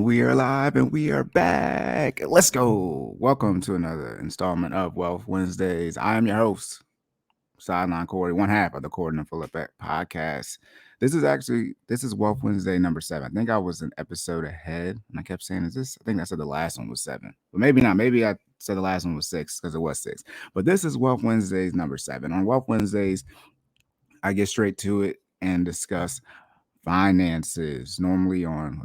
And we are live and we are back. Let's go. Welcome to another installment of Wealth Wednesdays. I am your host, Sideline Cory, one half of the Cory and FinallyFit podcast. This is Wealth Wednesday number 7. I think I was an episode ahead and I kept saying, I think I said the last one was 7. But maybe not. Maybe I said the last one was 6 because it was 6. But this is Wealth Wednesdays number 7. On Wealth Wednesdays, I get straight to it and discuss finances. Normally on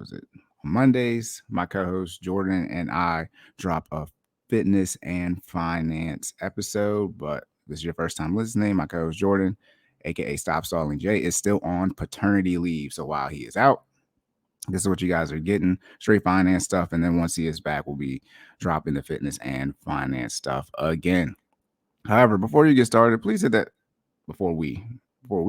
Mondays, my co-host Jordan and I drop a fitness and finance episode. But this is your first time listening, my co-host Jordan, aka Stop Stalling Jay, is still on paternity leave. So while he is out, this is what you guys are getting: straight finance stuff. And then once he is back, we'll be dropping the fitness and finance stuff again. However, before you get started, please hit that before we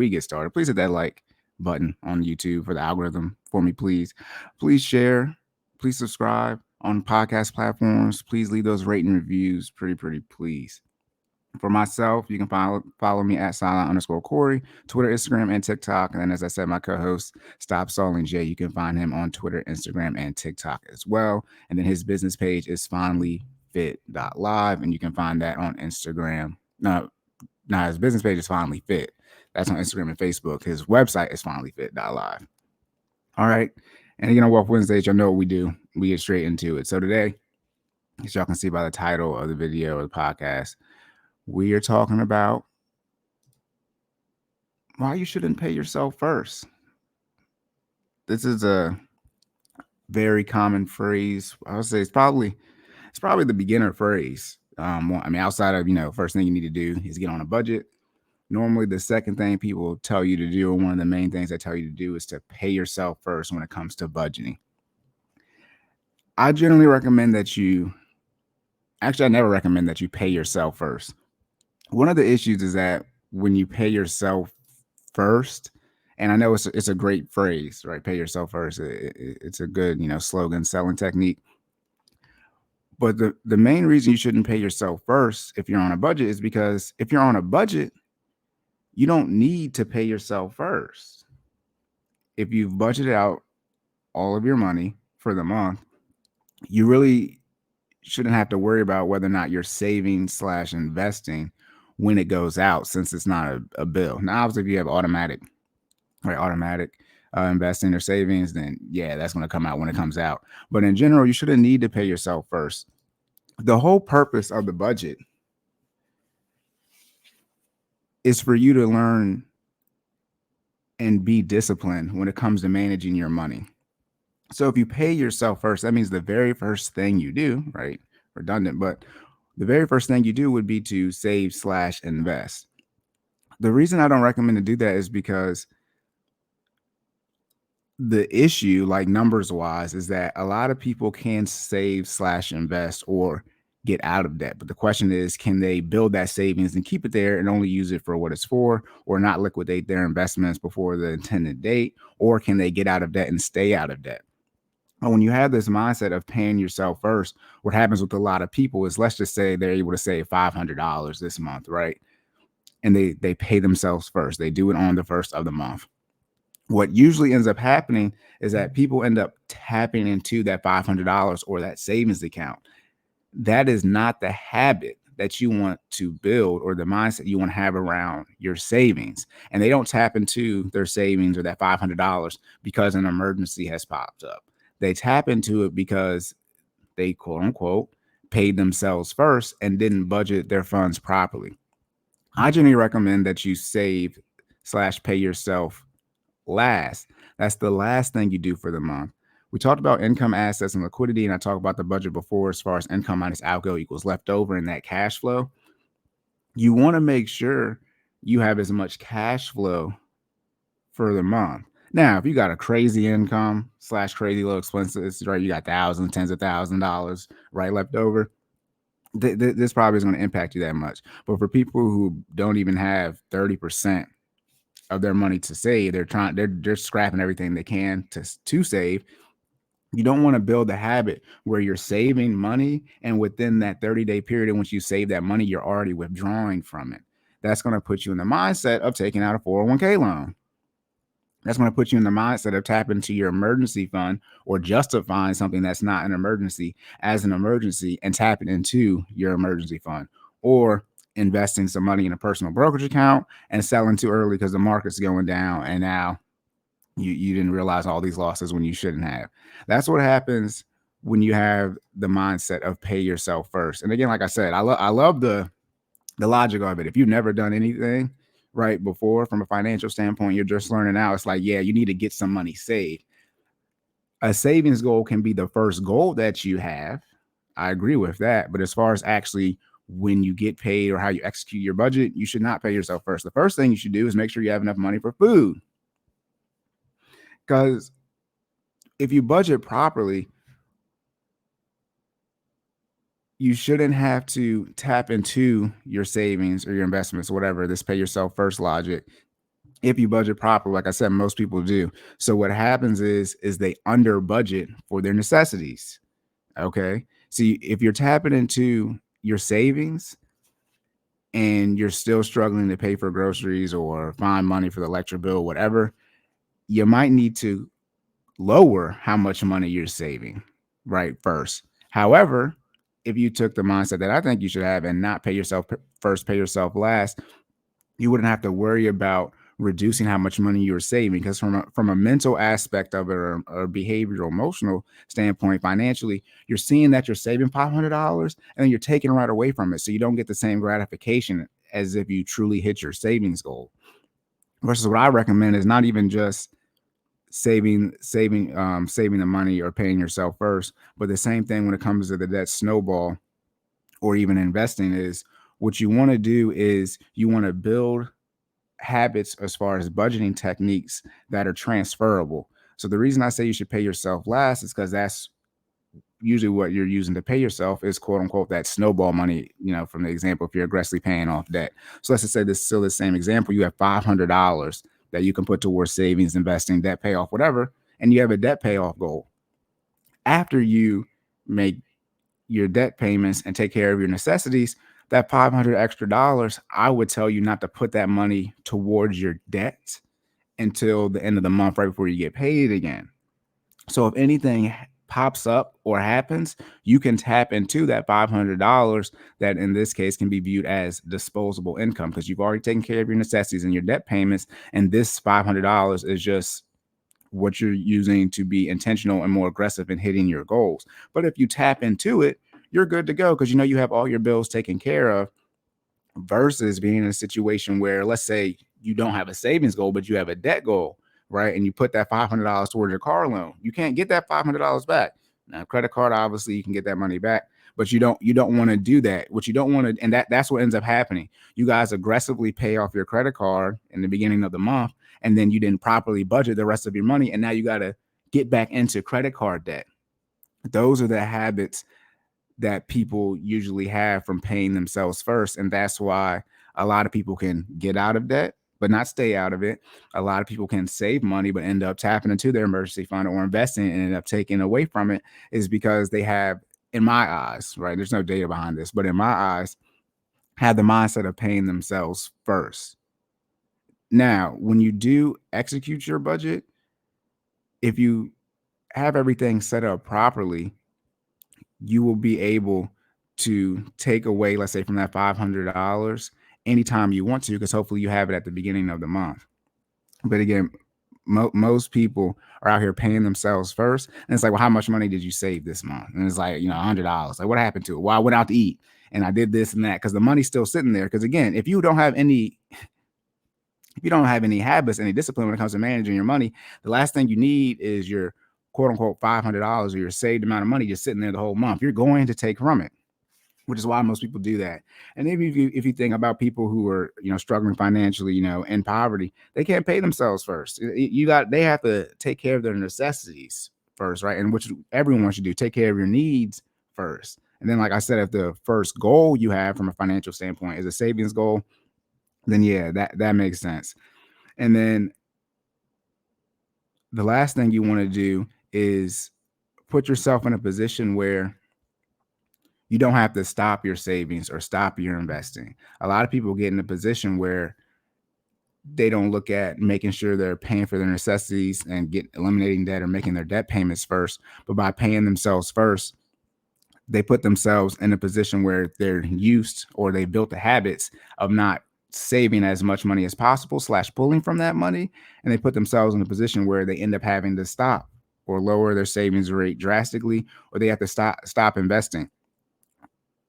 get started, please hit that like button on YouTube for the algorithm for me, please. Please share, please subscribe on podcast platforms. Please leave those rating reviews, pretty please. For myself, you can follow me at silent_Cory, Twitter, Instagram, and TikTok. And then, as I said, my co-host, Stop Stalling Jay, you can find him on Twitter, Instagram, and TikTok as well. And then his business page is FinallyFit.live, and you can find that on Instagram. No, his business page is FinallyFit. That's on Instagram and Facebook. His website is FinallyFit.live. All right. And Wealth Wednesdays, y'all know what we do. We get straight into it. So today, as y'all can see by the title of the video or the podcast, we are talking about why you shouldn't pay yourself first. This is a very common phrase. I would say it's probably the beginner phrase. Outside of, first thing you need to do is get on a budget. Normally, the second thing people tell you to do, or one of the main things they tell you to do, is to pay yourself first when it comes to budgeting. I generally recommend that I never recommend that you pay yourself first. One of the issues is that when you pay yourself first, and I know it's a great phrase, right? Pay yourself first. It's a good, slogan selling technique. But the main reason you shouldn't pay yourself first if you're on a budget is because if you're on a budget, you don't need to pay yourself first. If you've budgeted out all of your money for the month, you really shouldn't have to worry about whether or not you're saving/investing when it goes out, since it's not a bill. Now, obviously, if you have automatic investing or savings, then yeah, that's going to come out when it comes out. But in general, you shouldn't need to pay yourself first. The whole purpose of the budget is for you to learn and be disciplined when it comes to managing your money. So if you pay yourself first, that means the very first thing you do, right? Redundant, but the very first thing you do would be to save/invest. The reason I don't recommend to do that is because the issue, like numbers wise, is that a lot of people can save/invest or get out of debt. But the question is, can they build that savings and keep it there and only use it for what it's for, or not liquidate their investments before the intended date? Or can they get out of debt and stay out of debt? And when you have this mindset of paying yourself first, what happens with a lot of people is, let's just say they're able to save $500 this month, right? And they pay themselves first. They do it on the first of the month. What usually ends up happening is that people end up tapping into that $500 or that savings account. That is not the habit that you want to build, or the mindset you want to have around your savings. And they don't tap into their savings or that $500 because an emergency has popped up. They tap into it because they, quote unquote, paid themselves first and didn't budget their funds properly. I generally recommend that you save/pay yourself last. That's the last thing you do for the month. We talked about income, assets, and liquidity, and I talked about the budget before as far as income minus outgo equals leftover in that cash flow. You want to make sure you have as much cash flow for the month. Now, if you got a crazy income / crazy low expenses, right? You got thousands, tens of $1,000s, right, left over. This probably isn't going to impact you that much. But for people who don't even have 30% of their money to save, they're scrapping everything they can to save. You don't want to build a habit where you're saving money, and within that 30-day period in which you save that money, you're already withdrawing from it. That's going to put you in the mindset of taking out a 401k loan. That's going to put you in the mindset of tapping into your emergency fund or justifying something that's not an emergency as an emergency and tapping into your emergency fund, or investing some money in a personal brokerage account and selling too early because the market's going down and now you didn't realize all these losses when you shouldn't have. That's what happens when you have the mindset of pay yourself first. And again, like I said, I love the logic of it. If you've never done anything right before from a financial standpoint, you're just learning now. It's like, yeah, you need to get some money saved. A savings goal can be the first goal that you have. I agree with that. But as far as actually when you get paid or how you execute your budget, you should not pay yourself first. The first thing you should do is make sure you have enough money for food. Because if you budget properly, you shouldn't have to tap into your savings or your investments or whatever, this pay yourself first logic. If you budget properly, like I said, most people do. So what happens is they under budget for their necessities. Okay. See, if you're tapping into your savings and you're still struggling to pay for groceries or find money for the electric bill, whatever, you might need to lower how much money you're saving, right? First. However, if you took the mindset that I think you should have and not pay yourself first, pay yourself last, you wouldn't have to worry about reducing how much money you're saving, because from a mental aspect of it, or behavioral, emotional standpoint, financially, you're seeing that you're saving $500 and then you're taking right away from it. So you don't get the same gratification as if you truly hit your savings goal. Versus what I recommend is not even just saving the money or paying yourself first, but the same thing when it comes to the debt snowball or even investing is what you want to do is you want to build habits as far as budgeting techniques that are transferable. So the reason I say you should pay yourself last is because that's usually what you're using to pay yourself is quote unquote that snowball money, from the example, if you're aggressively paying off debt. So let's just say this is still the same example. You have $500 that you can put towards savings, investing, debt payoff, whatever, and you have a debt payoff goal. After you make your debt payments and take care of your necessities, that $500 extra dollars, I would tell you not to put that money towards your debt until the end of the month, right before you get paid again. So if anything pops up or happens, you can tap into that $500 that in this case can be viewed as disposable income because you've already taken care of your necessities and your debt payments. And this $500 is just what you're using to be intentional and more aggressive in hitting your goals. But if you tap into it, you're good to go because you have all your bills taken care of, versus being in a situation where, let's say you don't have a savings goal, but you have a debt goal, right? And you put that $500 towards your car loan. You can't get that $500 back. Now, credit card, obviously you can get that money back, but you don't want to do that. What you don't want to, and that's what ends up happening. You guys aggressively pay off your credit card in the beginning of the month, and then you didn't properly budget the rest of your money, and now you got to get back into credit card debt. Those are the habits that people usually have from paying themselves first. And that's why a lot of people can get out of debt, but not stay out of it. A lot of people can save money, but end up tapping into their emergency fund or investing and end up taking away from it, is because they have, in my eyes, right? There's no data behind this, but in my eyes, have the mindset of paying themselves first. Now, when you do execute your budget, if you have everything set up properly, you will be able to take away, let's say, from that $500 anytime you want to, because hopefully you have it at the beginning of the month. But again, most people are out here paying themselves first. And it's like, well, how much money did you save this month? And it's like, $100. Like, what happened to it? Well, I went out to eat and I did this and that, because the money's still sitting there. Because again, if you don't have any habits, any discipline when it comes to managing your money, the last thing you need is your quote unquote $500 or your saved amount of money just sitting there the whole month. You're going to take from it, which is why most people do that. And if you think about people who are, struggling financially, in poverty, they can't pay themselves first. They have to take care of their necessities first, right? And which everyone should do, take care of your needs first. And then, like I said, if the first goal you have from a financial standpoint is a savings goal, then yeah, that makes sense. And then the last thing you want to do is put yourself in a position where you don't have to stop your savings or stop your investing. A lot of people get in a position where they don't look at making sure they're paying for their necessities and eliminating debt or making their debt payments first. But by paying themselves first, they put themselves in a position where they're used, or they built the habits of not saving as much money as possible / pulling from that money. And they put themselves in a position where they end up having to stop or lower their savings rate drastically, or they have to stop investing.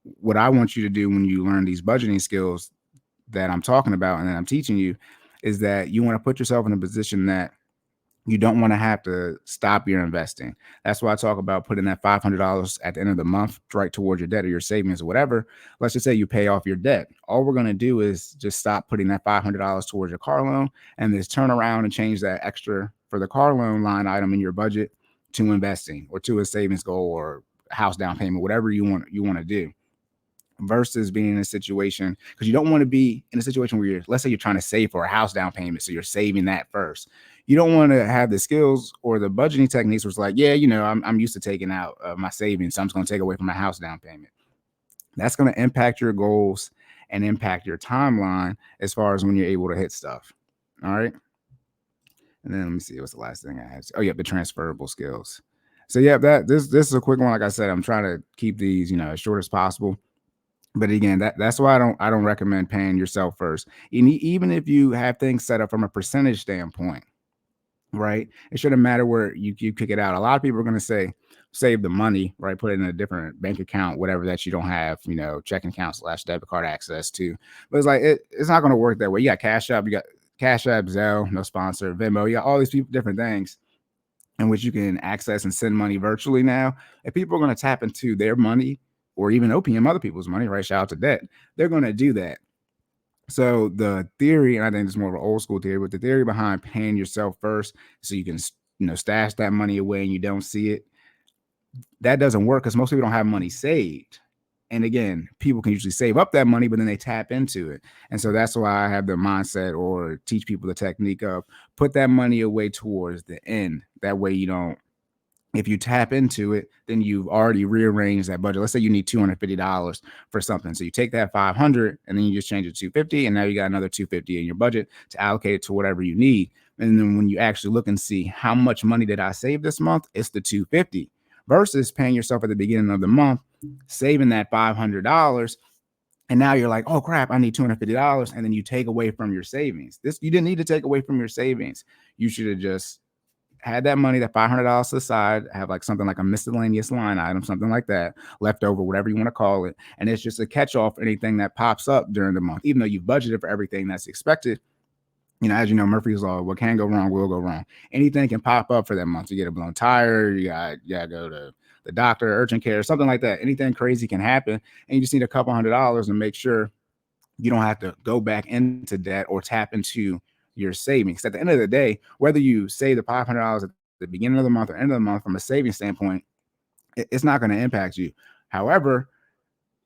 What I want you to do when you learn these budgeting skills that I'm talking about and that I'm teaching you is that you want to put yourself in a position that you don't want to have to stop your investing. That's why I talk about putting that $500 at the end of the month right towards your debt or your savings or whatever. Let's just say you pay off your debt. All we're going to do is just stop putting that $500 towards your car loan and just turn around and change that extra for the car loan line item in your budget to investing or to a savings goal or house down payment, whatever you want to do, versus being in a situation, because you don't want to be in a situation where let's say you're trying to save for a house down payment. So you're saving that first. You don't want to have the skills or the budgeting techniques where it's like, yeah, I'm used to taking out my savings, so I'm just going to take away from my house down payment. That's going to impact your goals and impact your timeline as far as when you're able to hit stuff. All right. And then let me see, what's the last thing I have? Oh, yeah, the transferable skills. So yeah, this is a quick one. Like I said, I'm trying to keep these, as short as possible. But again, that's why I don't recommend paying yourself first. And even if you have things set up from a percentage standpoint, right? It shouldn't matter where you kick it out. A lot of people are going to say, save the money, right? Put it in a different bank account, whatever that you don't have, checking account / debit card access to. But it's like, it's not going to work that way. You got Cash App, Zelle, no sponsor, Venmo, you got all these different things in which you can access and send money virtually now. If people are going to tap into their money or even OPM other people's money, right? Shout out to debt. They're going to do that. So the theory, and I think it's more of an old school theory, but the theory behind paying yourself first so you can, stash that money away and you don't see it, that doesn't work because most people don't have money saved. And again, people can usually save up that money, but then they tap into it. And so that's why I have the mindset or teach people the technique of put that money away towards the end. That way you don't, if you tap into it, then you've already rearranged that budget. Let's say you need $250 for something. So you take that 500 and then you just change it to 250, and now you got another 250 in your budget to allocate it to whatever you need. And then when you actually look and see how much money did I save this month, it's the 250 versus paying yourself at the beginning of the month, saving that $500. And now you're like, oh crap, I need $250. And then you take away from your savings. You didn't need to take away from your savings. You should have just had that money, that $500 to the side, have like something like a miscellaneous line item, something like that, left over, whatever you want to call it. And it's just a catch-all for anything that pops up during the month, even though you've budgeted for everything that's expected. As you know, Murphy's Law, what can go wrong will go wrong. Anything can pop up for that month. You get a blown tire, you got to go to the doctor, urgent care, something like that. Anything crazy can happen. And you just need a couple $100 to make sure you don't have to go back into debt or tap into your savings. At the end of the day, whether you save the $500 at the beginning of the month or end of the month from a savings standpoint, it's not going to impact you. However,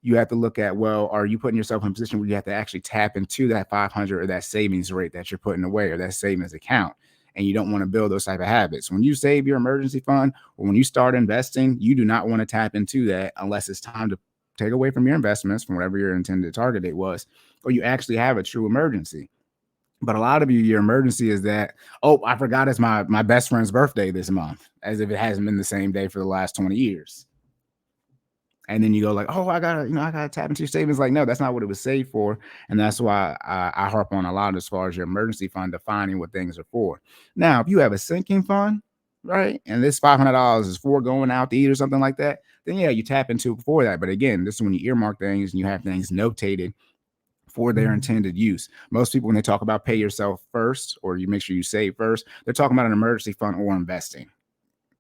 you have to look at, well, are you putting yourself in a position where you have to actually tap into that 500 or that savings rate that you're putting away or that savings account? And you don't want to build those type of habits. When you save your emergency fund or when you start investing, you do not want to tap into that unless it's time to take away from your investments from whatever your intended target date was, or you actually have a true emergency. But a lot of you, your emergency is that, oh, I forgot it's my best friend's birthday this month, as if it hasn't been the same day for the last 20 years. And then you go like, oh, I gotta tap into your savings. Like, no, that's not what it was saved for. And that's why I harp on a lot as far as your emergency fund, defining what things are for. Now, if you have a sinking fund, right, and this $500 is for going out to eat or something like that, then yeah, you tap into it before that. But again, this is when you earmark things and you have things notated for their intended use. Most people, when they talk about pay yourself first, or you make sure you save first, they're talking about an emergency fund or investing.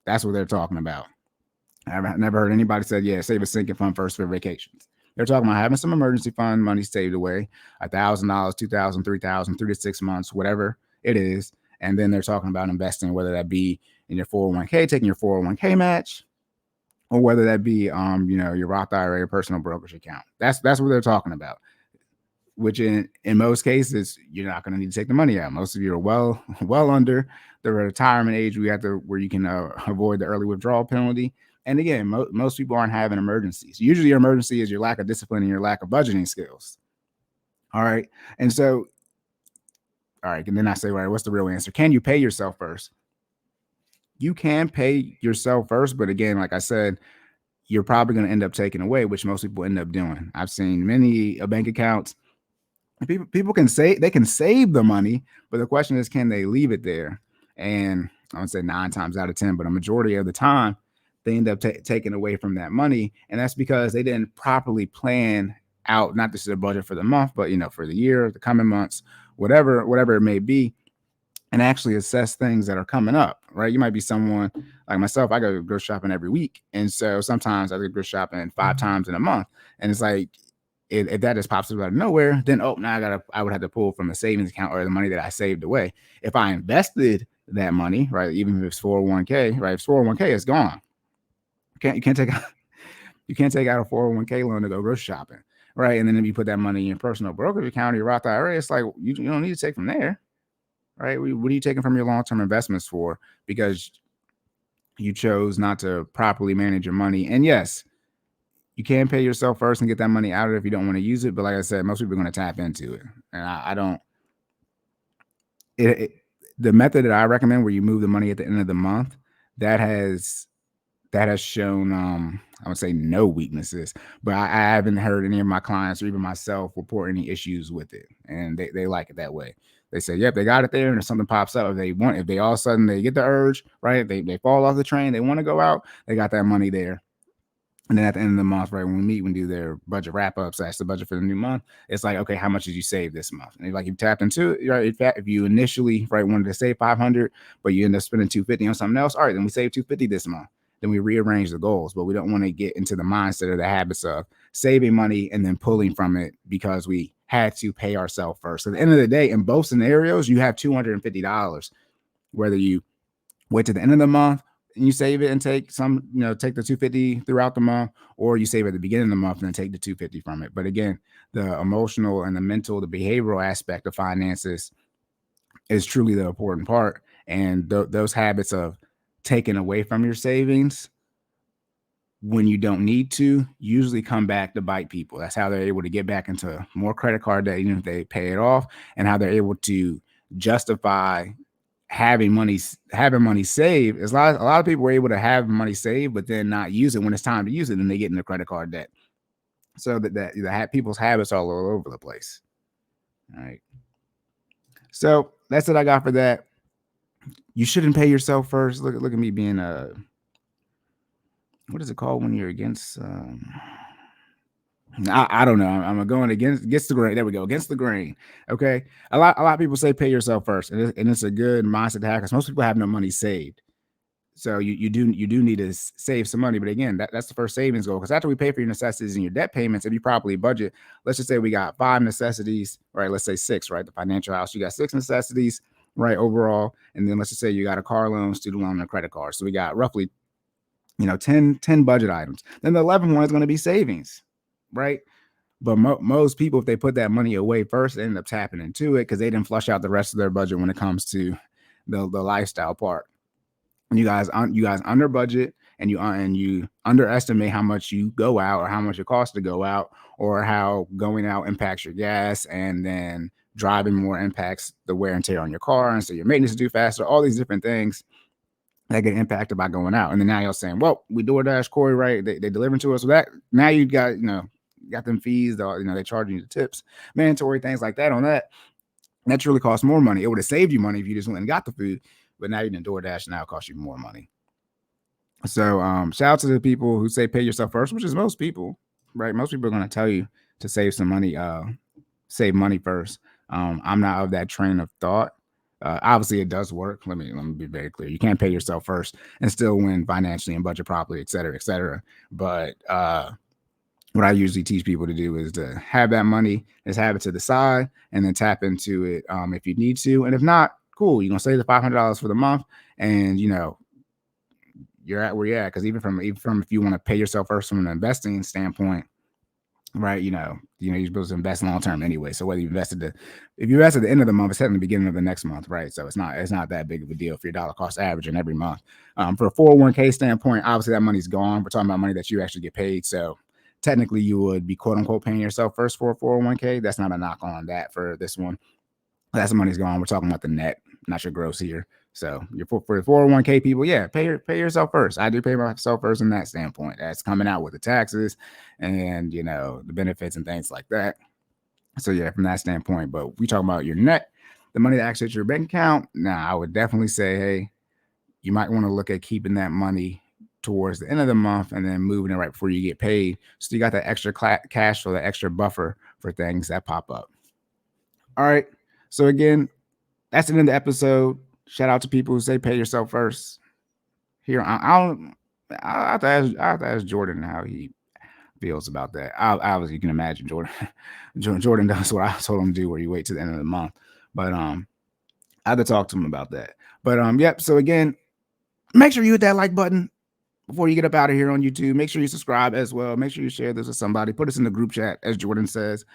That's what they're talking about. I've never heard anybody say, yeah, save a sinking fund first for vacations. They're talking about having some emergency fund money saved away, $1,000, $2,000, $3,000, 3 to 6 months, whatever it is. And then they're talking about investing, whether that be in your 401k, taking your 401k match, or whether that be, your Roth IRA or personal brokerage account. That's what they're talking about. Which in most cases, you're not going to need to take the money out. Most of you are well under the retirement age where you can avoid the early withdrawal penalty. And again, most people aren't having emergencies. Usually your emergency is your lack of discipline and your lack of budgeting skills. All right. And so All right. And then I say, right, what's the real answer? Can you pay yourself first? You can pay yourself first, but again, like I said, you're probably going to end up taking away, which most people end up doing. I've seen many bank accounts. People can say they can save the money, but the question is, can they leave it there? And I would say 9 times out of 10, but a majority of the time, they end up taking away from that money, and that's because they didn't properly plan out not just their budget for the month, but for the year, the coming months, whatever it may be, and actually assess things that are coming up, right? You might be someone like myself. I go grocery shopping every week. And so sometimes I go grocery shopping 5 times in a month. And it's like, if that just pops up out of nowhere, then, now I would have to pull from a savings account or the money that I saved away. If I invested that money, right, even if it's 401k, right, if 401k is gone, you can't take out a 401k loan to go grocery shopping, right? And then if you put that money in your personal brokerage account or your Roth IRA, it's like, you don't need to take from there. Right? What are you taking from your long-term investments for? Because you chose not to properly manage your money. And yes, you can pay yourself first and get that money out of it if you don't want to use it. But like I said, most people are going to tap into it. And I don't. The method that I recommend, where you move the money at the end of the month, that has shown, I would say, no weaknesses. But I haven't heard any of my clients or even myself report any issues with it, and they like it that way. They say, yep, they got it there, and if something pops up, if they all of a sudden they get the urge, right? They fall off the train, they want to go out, they got that money there. And then at the end of the month, right, when we meet, we do their budget wrap ups, that's the budget for the new month. It's like, okay, how much did you save this month? And like, you tapped into it, right? If you initially, right, wanted to save 500, but you end up spending 250 on something else, all right, then we save 250 this month. Then we rearrange the goals, but we don't want to get into the mindset or the habits of saving money and then pulling from it because we had to pay ourselves first. So at the end of the day, in both scenarios, you have $250, whether you wait to the end of the month and you save it and take take the 250 throughout the month, or you save at the beginning of the month and then take the 250 from it. But again, the emotional and the mental, the behavioral aspect of finances is truly the important part. And those habits of taking away from your savings when you don't need to usually come back to bite people. That's how they're able to get back into more credit card debt, even if they pay it off, and how they're able to justify having money saved. Is a lot of people were able to have money saved, but then not use it when it's time to use it, and they get into credit card debt. So that people's habits all over the place. All right. So that's what I got for that. You shouldn't pay yourself first. Look at me being what is it called when you're against? I don't know. I'm going against the grain. There we go. Against the grain. Okay. A lot of people say pay yourself first, and it's a good mindset to have because most people have no money saved. So you do need to save some money. But again, that's the first savings goal, because after we pay for your necessities and your debt payments, if you properly budget, let's just say we got 5 necessities, right? Let's say 6, right? The financial house, you got 6 necessities, right? Overall. And then let's just say you got a car loan, student loan, and a credit card. So we got roughly 10 budget items. Then the 11th one is going to be savings, right? But most people, if they put that money away first, they end up tapping into it because they didn't flush out the rest of their budget when it comes to the lifestyle part. And you guys under budget, and you underestimate how much you go out, or how much it costs to go out, or how going out impacts your gas, and then driving more impacts the wear and tear on your car, and so your maintenance is due faster. All these different things that get impacted by going out. And then now you're saying, well, we DoorDash, Cory, right? They delivering to us. So that now you got got them fees, they charging you the tips, mandatory things like that on that. That really costs more money. It would have saved you money if you just went and got the food, but now you're in DoorDash, and now it costs you more money. So shout out to the people who say pay yourself first, which is most people, right? Most people are going to tell you to save some money, save money first. I'm not of that train of thought. Obviously, it does work. Let me be very clear. You can't pay yourself first and still win financially and budget properly, et cetera, et cetera. But what I usually teach people to do is to have that money, just have it to the side, and then tap into it if you need to. And if not, cool. You're going to save the $500 for the month, and you're at where you're at. Because even from if you want to pay yourself first from an investing standpoint, right? You're supposed to invest long term anyway. So whether if you invest at the end of the month, it's set in the beginning of the next month, right? So it's not that big of a deal for your dollar cost averaging every month. For a 401k standpoint, obviously that money's gone. We're talking about money that you actually get paid. So technically you would be quote unquote paying yourself first for a 401k. That's not a knock on that for this one. That's the money's gone. We're talking about the net, not your gross here. So for the 401k people, yeah, pay yourself first. I do pay myself first in that standpoint. That's coming out with the taxes and the benefits and things like that. So yeah, from that standpoint. But we talk about your net, the money that actually hits your bank account. Now, I would definitely say, hey, you might want to look at keeping that money towards the end of the month and then moving it right before you get paid. So you got that extra cash flow, that extra buffer for things that pop up. All right. So again, that's the end of the episode. Shout out to people who say pay yourself first. Here, I have to ask Jordan how he feels about that. Obviously, you can imagine Jordan. Jordan does what I told him to do, where you wait to the end of the month. But I have to talk to him about that. But yep. So again, make sure you hit that like button before you get up out of here on YouTube. Make sure you subscribe as well. Make sure you share this with somebody. Put us in the group chat, as Jordan says.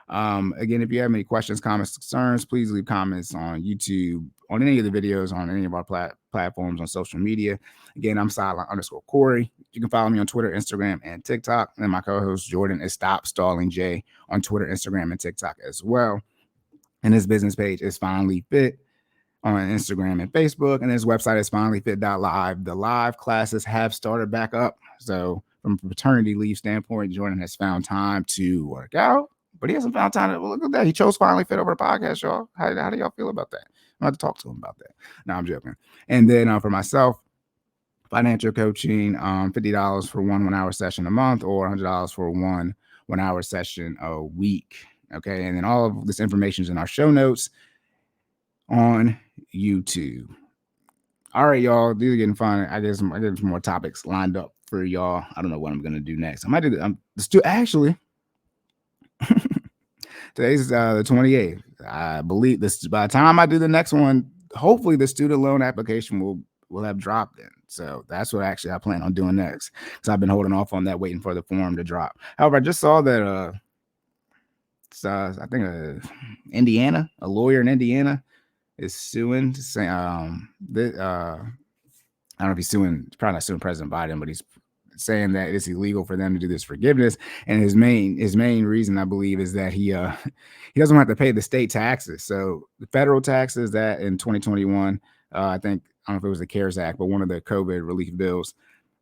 Again, if you have any questions, comments, concerns, please leave comments on YouTube, on any of the videos, on any of our platforms, on social media. Again, I'm _Cory. You can follow me on Twitter, Instagram, and TikTok. And my co-host Jordan is Stop Stalling J on Twitter, Instagram, and TikTok as well. And his business page is FinallyFit on Instagram and Facebook. And his website is FinallyFit.live. The live classes have started back up. So from a paternity leave standpoint, Jordan has found time to work out. But he hasn't found time to look at that. He chose FinallyFit over the podcast, y'all. How do y'all feel about that? I'm going to talk to him about that. No, I'm joking. And then for myself, financial coaching, $50 for one 1-hour session a month, or $100 for one 1-hour session a week. Okay. And then all of this information is in our show notes on YouTube. All right, y'all. These are getting fun. I get some more topics lined up for y'all. I don't know what I'm going to do next. I might do actually. Today's the 28th. I believe this by the time I do the next one, hopefully the student loan application will have dropped in. So that's what actually I plan on doing next, because I've been holding off on that, waiting for the form to drop. However, I just saw that I think Indiana, a lawyer in Indiana is suing, saying I don't know if he's suing, probably not suing President Biden, but he's saying that it's illegal for them to do this forgiveness. And his main reason, I believe, is that he doesn't have to pay the state taxes. So the federal taxes that in 2021, I don't know if it was the CARES Act, but one of the COVID relief bills,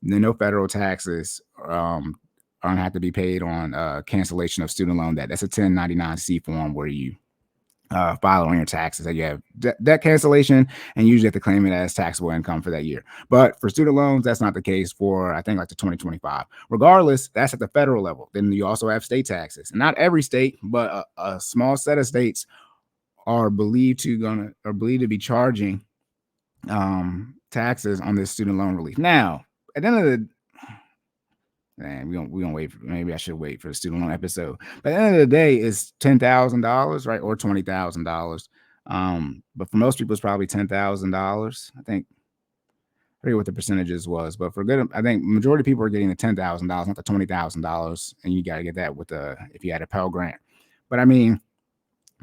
no federal taxes don't have to be paid on cancellation of student loan debt. That's a 1099-C form where you file on your taxes that you have debt cancellation, and usually have to claim it as taxable income for that year. But for student loans, that's not the case for, I think, like the 2025. Regardless, that's at the federal level. Then you also have state taxes. And not every state, but a small set of states are believed to be charging taxes on this student loan relief. Now, at the end of the Man, we're gonna wait. Maybe I should wait for the student loan episode. But at the end of the day, it's $10,000, right, or $20,000. But for most people, it's probably $10,000. I forget what the percentages was, but I think majority of people are getting the $10,000, not the $20,000, and you got to get that with if you had a Pell Grant. But I mean,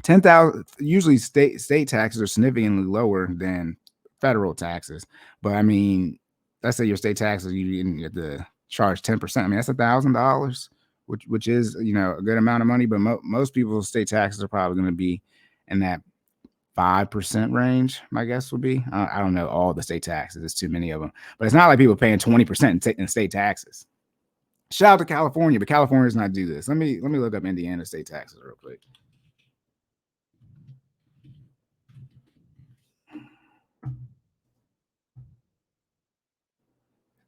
10,000. Usually, state taxes are significantly lower than federal taxes. But I mean, let's say your state taxes, you get the charge 10%. I mean, that's $1,000, which is a good amount of money. But most people's state taxes are probably going to be in that 5% range. My guess would be. I don't know all the state taxes. It's too many of them. But it's not like people paying 20% in state taxes. Shout out to California, but California does not do this. Let me look up Indiana state taxes real quick.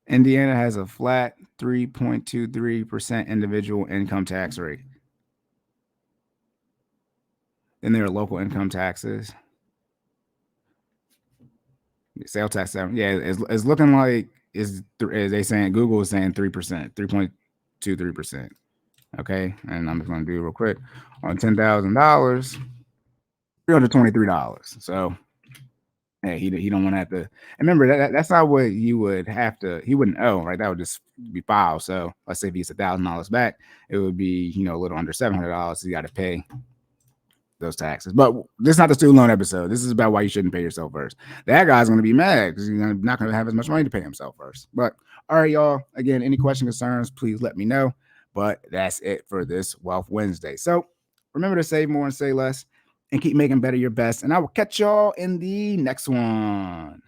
Indiana has a flat 3.23% individual income tax rate. Then there are local income taxes. Sales tax, yeah, it's looking like is they saying Google is saying 3%, 3.23%. Okay, and I'm just going to do real quick on $10,000, $323. So hey, he don't want to have to. Remember that's not what you would have to. He wouldn't owe, right? That would just be filed. So let's say if he gets $1,000 back, it would be a little under $700. So you got to pay those taxes. But this is not the student loan episode. This is about why you shouldn't pay yourself first. That guy's going to be mad because he's not going to have as much money to pay himself first. But all right, y'all. Again, any questions, concerns, please let me know. But that's it for this Wealth Wednesday. So remember to save more and say less. and keep making better your best. And I will catch y'all in the next one.